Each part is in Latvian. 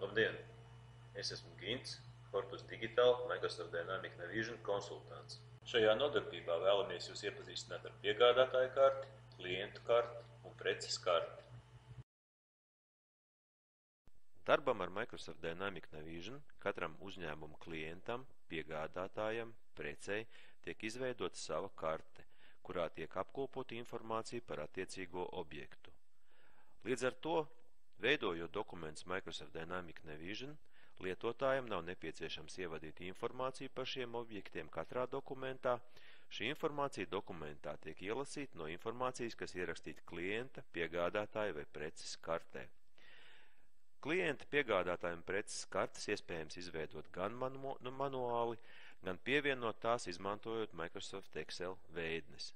Labdien! Es esmu Gints, Corpus Digital Microsoft Dynamics Navision konsultants. Šajā nodarbībā vēlamies jūs iepazīstināt ar piegādātāju karti, klientu karti un preces karti. Darbam ar Microsoft Dynamics Navision katram uzņēmuma klientam, piegādātājam, precei tiek izveidota sava karte, kurā tiek apkopota informācija par attiecīgo objektu. Līdz ar to, veidojot dokumentus Microsoft Dynamics Navision, lietotājam nav nepieciešams ievadīt informāciju par šiem objektiem katrā dokumentā. Šī informācija dokumentā tiek ielasīta no informācijas, kas ierakstīta klienta, piegādātāja vai preces kartē. Klienta, piegādātāja un preces kartes iespējams izveidot gan manuāli, gan pievienot tās izmantojot Microsoft Excel veidnes.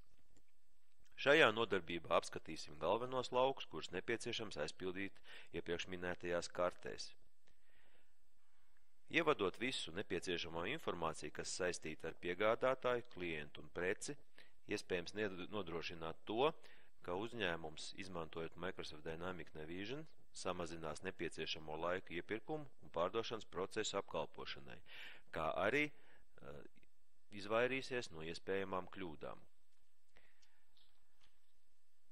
Šajā nodarbībā apskatīsim galvenos laukus, kurus nepieciešams aizpildīt iepriekš minētajās kartēs. Ievadot visu nepieciešamo informāciju, kas saistīta ar piegādātāju, klientu un preci, iespējams nodrošināt to, ka uzņēmums, izmantojot Microsoft Dynamics Navision, samazinās nepieciešamo laiku iepirkumu un pārdošanas procesu apkalpošanai, kā arī izvairīsies no iespējamām kļūdām.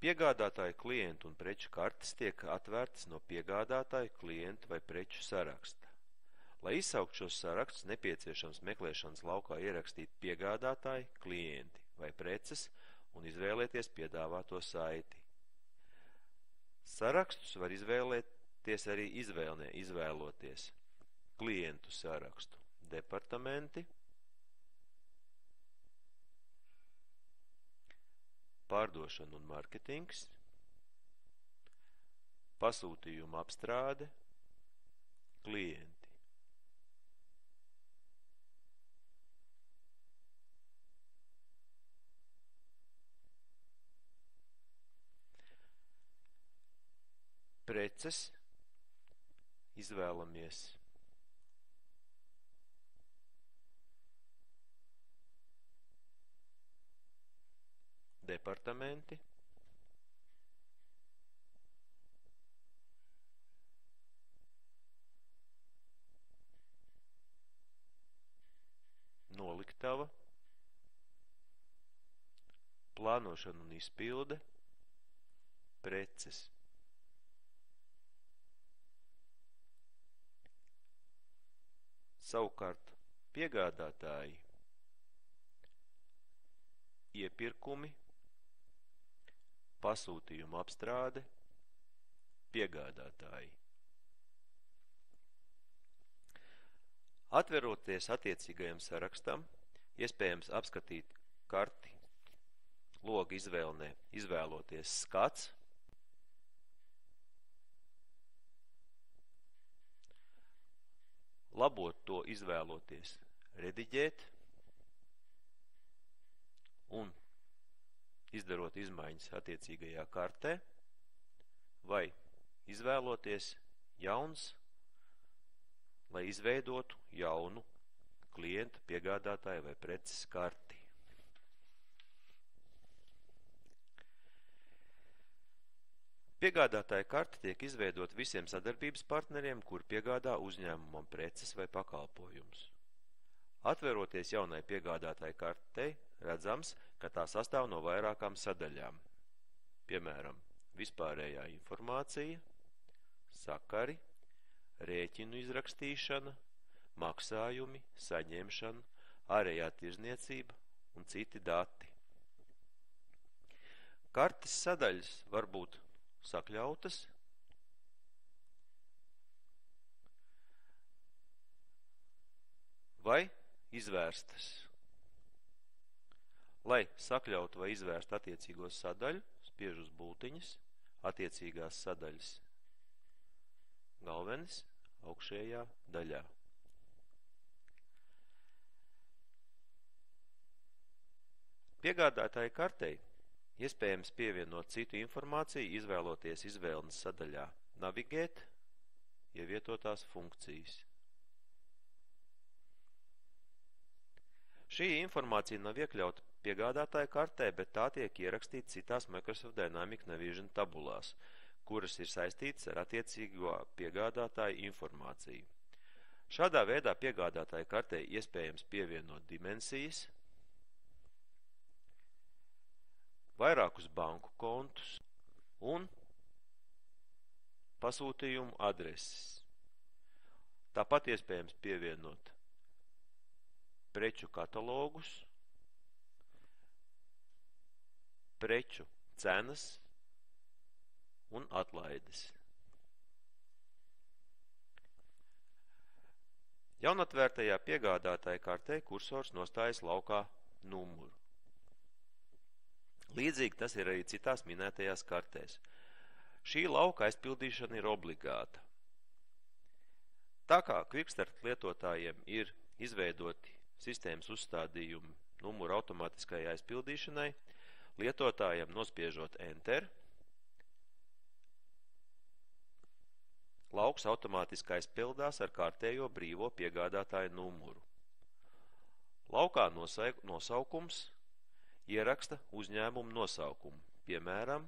Piegādātāju, klientu un preču kartes tiek atvērtas no piegādātāju, klientu vai preču saraksta. Lai izsaukt šos sarakstus, nepieciešams meklēšanas laukā ierakstīt piegādātāji, klienti vai preces un izvēlēties piedāvāto saiti. Sarakstus var izvēlēties arī izvēloties klientu sarakstu, departamenti, pārdošana un marketings, pasūtījuma apstrāde, klienti. Preces izvēlamies departamenti, noliktava, plānošana un izpilde, preces. Savukārt piegādātāji, iepirkumi, pasūtījuma apstrāde, piegādātāji. Atveroties attiecīgajam sarakstam, iespējams apskatīt karti loga izvēlnē, izvēloties skats, labot to izvēloties rediģēt un izdarot izmaiņas attiecīgajā kartē, vai izvēloties jauns, lai izveidotu jaunu klienta, piegādātāja vai preces karti. Piegādātāja karte tiek izveidot visiem sadarbības partneriem, kur piegādā uzņēmumam preces vai pakalpojumus. Atveroties jaunai piegādātāja kartei, redzams, ka tā sastāv no vairākām sadaļām. Piemēram, vispārējā informācija, sakari, rēķinu izrakstīšana, maksājumi, saņemšana, ārējā tirzniecība un citi dati. Kartes sadaļas var būt sakļautas, vai izvērstas. Lai sakļautu vai izvērstu attiecīgo sadaļu, spiež uz bultiņas, attiecīgās sadaļas galvenis augšējā daļā. Piegādātāja kartei iespējams pievienot citu informāciju, izvēloties izvēles sadaļā navigēt, ievietotās funkcijas. Šī informācija nav iekļauta piegādātāja kartē, bet tā tiek ierakstīta citās Microsoft Dynamics Navision tabulās, kuras ir saistītas ar attiecīgo piegādātāju informāciju. Šādā veidā piegādātāja kartei iespējams pievienot dimensijas, vairākus banku kontus un pasūtījumu adreses. Tāpat iespējams pievienot preču katalogus, preču cenas un atlaides. Jaunatvērtajā piegādātāja kartē kursors nostājas laukā numuru. Līdzīgi tas ir arī citās minētajās kartēs. Šī lauka aizpildīšana ir obligāta. Tā kā Quickstart lietotājiem ir izveidoti sistēmas uzstādījumi numuru automātiskai aizpildīšanai, lietotājiem nospiežot Enter, lauks automātiski aizpildās ar kārtējo brīvo piegādātāju numuru. Laukā nosaukums ieraksta uzņēmumu nosaukumu, piemēram,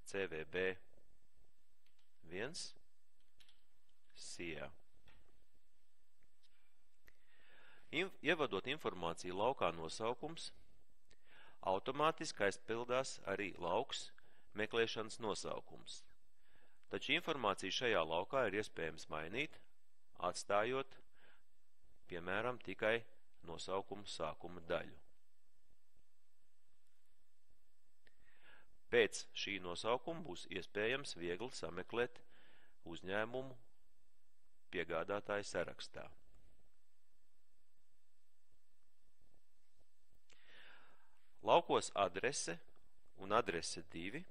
CVB 1 SIA. Ievadot informāciju laukā nosaukums, automātiski aizpildās arī lauks meklēšanas nosaukums. Taču informāciju šajā laukā ir iespējams mainīt, atstājot, piemēram, tikai nosaukumu sākuma daļu. Pēc šī nosaukuma būs iespējams viegli sameklēt uzņēmumu piegādātāju sarakstā. Laukos adrese un adrese 2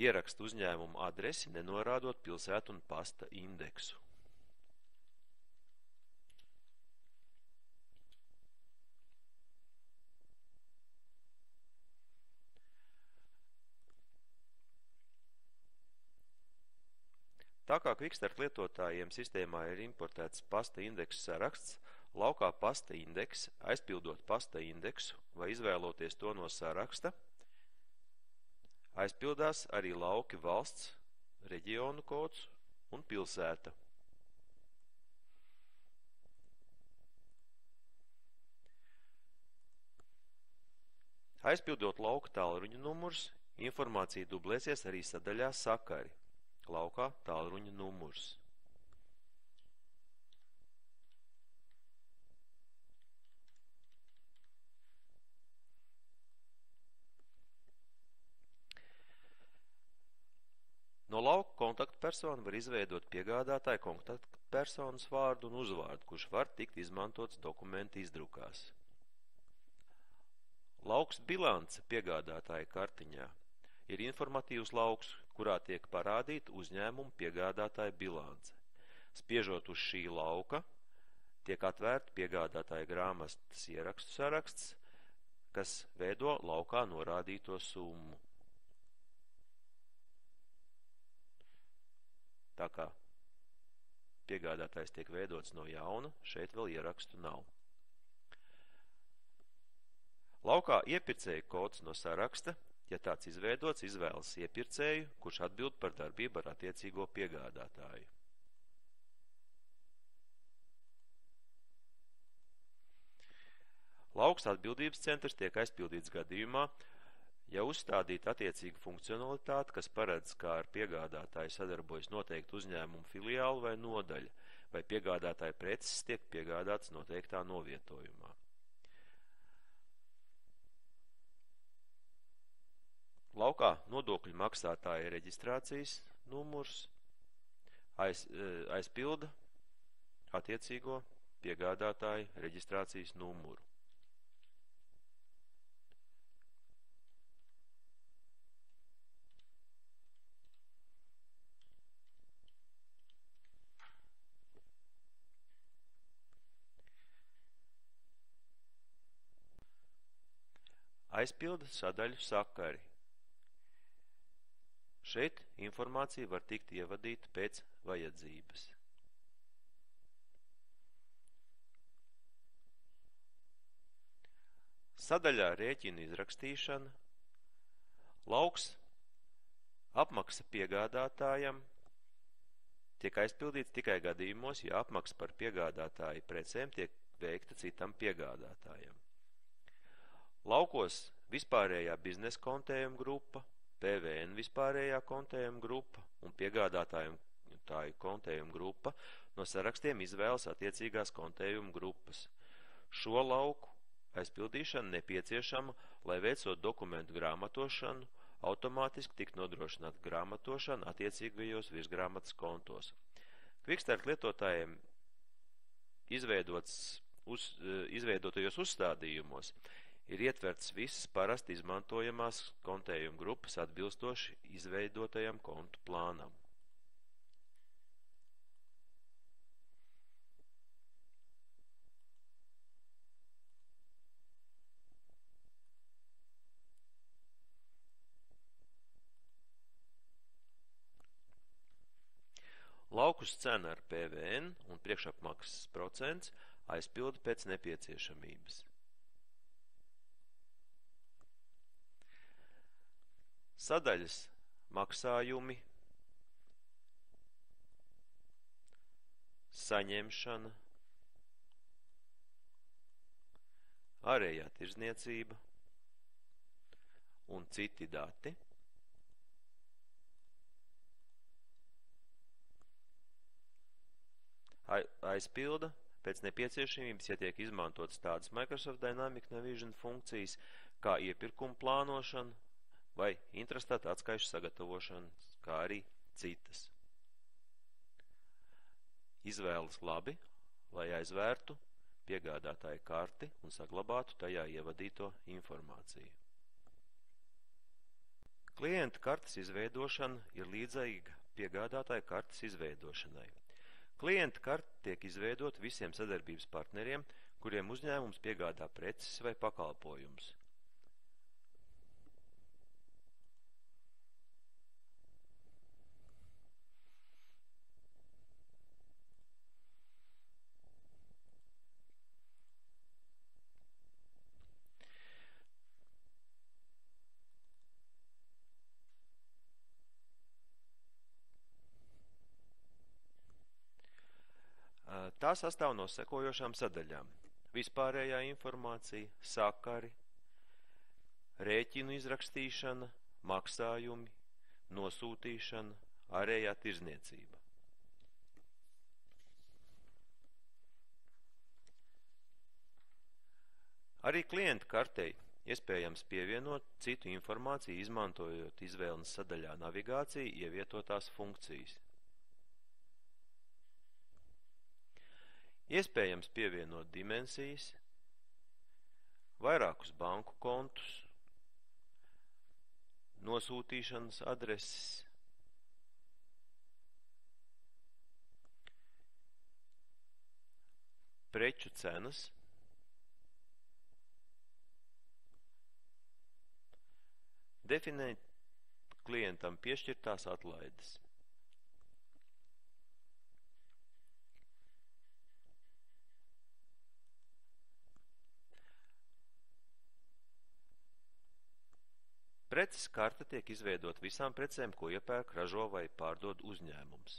ieraksta uzņēmumu adresi, nenorādot pilsētu un pasta indeksu. Tā kā Quickstart lietotājiem sistēmā ir importēts pasta indeksu saraksts, laukā pasta indeks, aizpildot pasta indeksu vai izvēloties to no saraksta, aizpildās arī lauki valsts, reģionu kods un pilsēta. Aizpildot lauka tālruņa numurs, informācija dublēsies arī sadaļā sakari. Laukā tālruņa numurs. No lauka kontaktpersona var izveidot piegādātāju kontaktpersonas vārdu un uzvārdu, kurš var tikt izmantots dokumentu izdrukās. Lauks bilance piegādātāja kartiņā ir informatīvs lauks, kurā tiek parādīta uzņēmuma piegādātāja bilance. Spiežot uz šī lauka, tiek atvērta piegādātāja grāmatas ierakstu saraksts, kas veido laukā norādīto summu. Tā kā piegādātājs tiek veidots no jauna, šeit vēl ierakstu nav. Laukā iepirkēja kods no saraksta, ja tāds izveidots, izvēlas iepirkēju, kurš atbild par darbību ar attiecīgo piegādātāju. Lauks atbildības centrs tiek aizpildīts gadījumā, ja uzstādīta attiecīga funkcionalitāte, kas paredz, kā ar piegādātāju sadarbojas noteikti uzņēmumu filiāli vai nodaļa, vai piegādātāja preces tiek piegādātas noteiktā novietojumā. Laukā nodokļu maksātāja reģistrācijas numurs aizpilda attiecīgo piegādātāju reģistrācijas numuru. Aizpilda sadaļu sakari. Šeit informācija var tikt ievadīta pēc vajadzības. Sadaļā rēķina izrakstīšana, lauks apmaksa piegādātājam tiek aizpildīts tikai gadījumos, ja apmaksa par piegādātāju precēm tiek veikta citam piegādātājam. Laukos vispārējā biznesa kontējuma grupa, PVN vispārējā kontējuma grupa un piegādātāju kontējuma grupa no sarakstiem izvēlas attiecīgās kontējuma grupas. Šo lauku aizpildīšana nepieciešama, lai veicot dokumentu grāmatošanu, automātiski tik nodrošināta grāmatošana attiecīgajos virsgrāmatas kontos. Quickstart lietotājiem izveidotajos uzstādījumos ir ietverts visas parasti izmantojamās kontējuma grupas atbilstoši izveidotajam kontu plānam. Laukus cena ar PVN un priekšapmaksas procents aizpilda pēc nepieciešamības. Sadaļas maksājumi, saņemšana, ārējā tirdzniecība un citi dati aizpilda pēc nepieciešamības, ja tiek izmantotas tādas Microsoft Dynamics Navision funkcijas, kā iepirkuma plānošana vai intrastāta atskaišu sagatavošana, kā arī citas. Izvēlas labi, lai aizvērtu piegādātāja karti un saglabātu tajā ievadīto informāciju. Klienta kartes izveidošana ir līdzīga piegādātāja kartes izveidošanai. Klienta karte tiek izveidota visiem sadarbības partneriem, kuriem uzņēmums piegādā preces vai pakalpojumus. Tā sastāv no sekojošām sadaļām: vispārējā informācija, sakari, rēķinu izrakstīšana, maksājumi, nosūtīšana, ārējā tirdzniecība. Arī klienta kartei iespējams pievienot citu informāciju, izmantojot izvēles sadaļā navigācija ievietotās funkcijas. Iespējams pievienot dimensijas, vairākus banku kontus, nosūtīšanas adreses, preču cenas, definēt klientam piešķirtās atlaides. Preces karte tiek izveidot visām precēm, ko iepērk, ražo vai pārdod uzņēmums.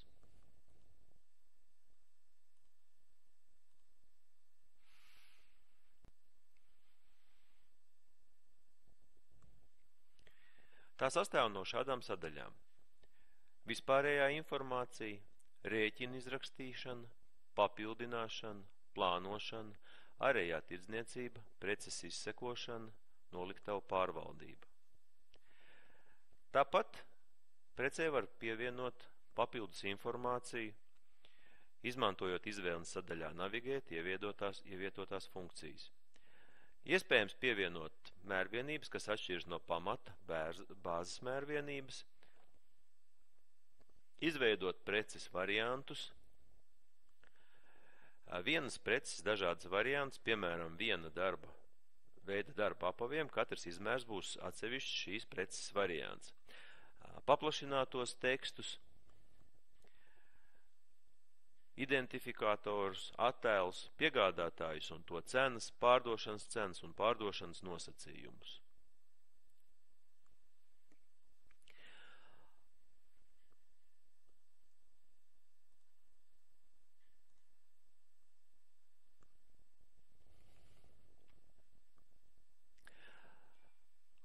Tā sastāv no šādām sadaļām: vispārējā informācija, rēķina izrakstīšana, papildināšana, plānošana, ārējā tirdzniecība, preces izsekošana, noliktavu pārvaldība. Tāpat precē var pievienot papildus informāciju, izmantojot izvēles sadaļā navigēt ievietotās funkcijas. Iespējams pievienot mērvienības, kas atšķiras no pamata bāzes mērvienības, izveidot preces variantus, vienas preces dažādas variantus, piemēram, viena veida darba apaviem, katrs izmērs būs atsevišķs šīs preces variants. Paplašinātos tekstus, identifikators, attēls, piegādātājus un to cenas, pārdošanas cenas un pārdošanas nosacījumus.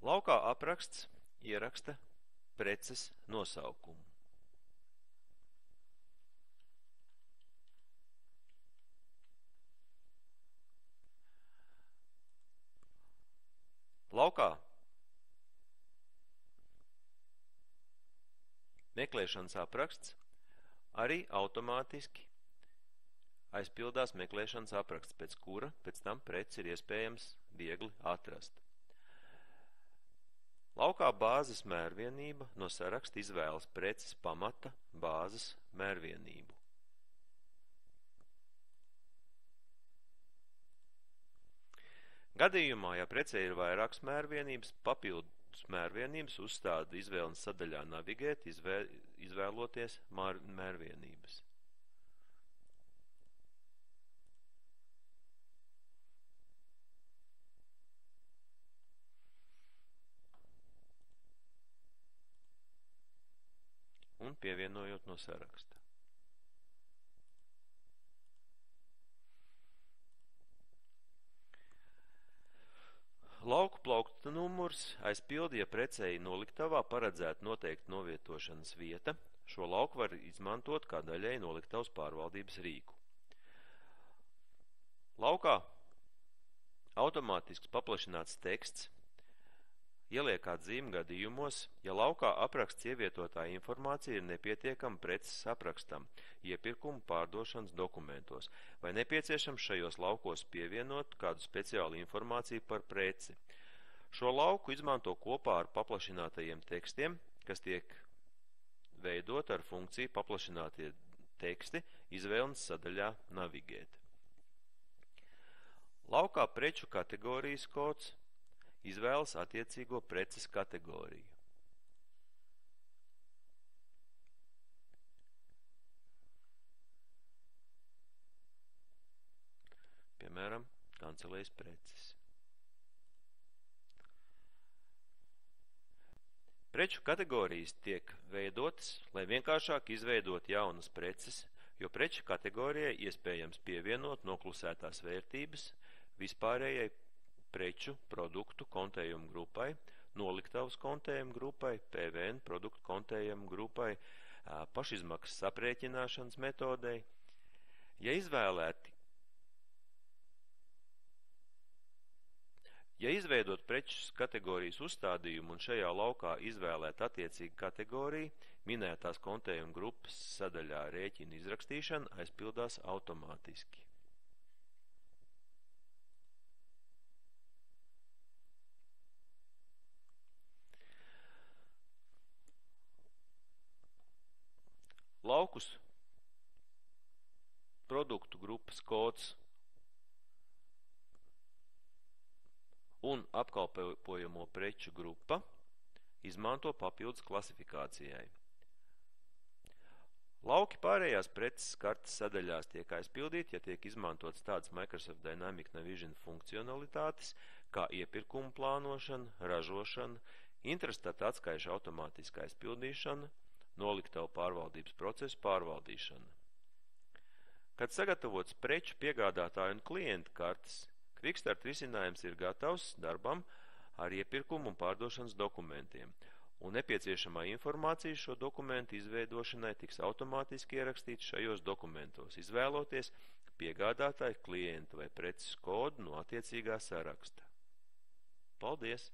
Laukā apraksts ieraksta preces nosaukumu. Laukā meklēšanas apraksts arī automātiski aizpildās meklēšanas apraksts, pēc kura pēc tam preci ir iespējams viegli atrast. Laukā bāzes mērvienība no saraksta izvēlas preces pamata bāzes mērvienību. Gadījumā, ja precē ir vairākas mērvienības, papildus mērvienības uzstāda izvēles sadaļā navigēt, izvēloties mērvienības. Un pievienojot no saraksta. Lauku plaukta numurs aizpilda, ja precei noliktavā paredzēta noteikta novietošanas vieta. Šo lauku var izmantot kā daļēji noliktavas pārvaldības rīku. Laukā automātisks paplašināts teksts ieliek atzīmi gadījumos, ja laukā apraksts ievietotā informācija ir nepietiekama preces aprakstam, iepirkuma pārdošanas dokumentos, vai nepieciešams šajos laukos pievienot kādu speciālu informāciju par preci. Šo lauku izmanto kopā ar paplašinātajiem tekstiem, kas tiek veidot ar funkciju paplašinātie teksti izvēles sadaļā navigēt. Laukā preču kategorijas kods izvēlas attiecīgo preces kategoriju. Piemēram, kancelējas preces. Preču kategorijas tiek veidotas, lai vienkāršāk izveidot jaunas preces, jo preču kategorijai iespējams pievienot noklusētās vērtības vispārējai preču produktu kontējumu grupai, noliktavas kontējumu grupai, PVN produktu kontējumu grupai, pašizmaksas aprēķināšanas metodei. Ja izveidot preču kategorijas uzstādījumu un šajā laukā izvēlēt attiecīgu kategoriju, minētās kontējuma grupas sadaļā rēķina izrakstīšana aizpildās automātiski. Laukus produktu grupas kods un apkalpojamo preču grupa izmanto papildus klasifikācijai. Lauki pārējās preces kartes sadaļās tiek aizpildīti, ja tiek izmantots tāds Microsoft Dynamics Navision funkcionalitātes, kā iepirkuma plānošana, ražošana, intrastata atskaišu automātiska aizpildīšana, noliktavu pārvaldības procesu pārvaldīšana. Kad sagatavots preču piegādātāju un klientu kartes, Quickstart risinājums ir gatavs darbam ar iepirkumu un pārdošanas dokumentiem, un nepieciešamā informācija šo dokumentu izveidošanai tiks automātiski ierakstīts šajos dokumentos, izvēloties piegādātāju, klientu vai preces kodu no attiecīgā saraksta. Paldies!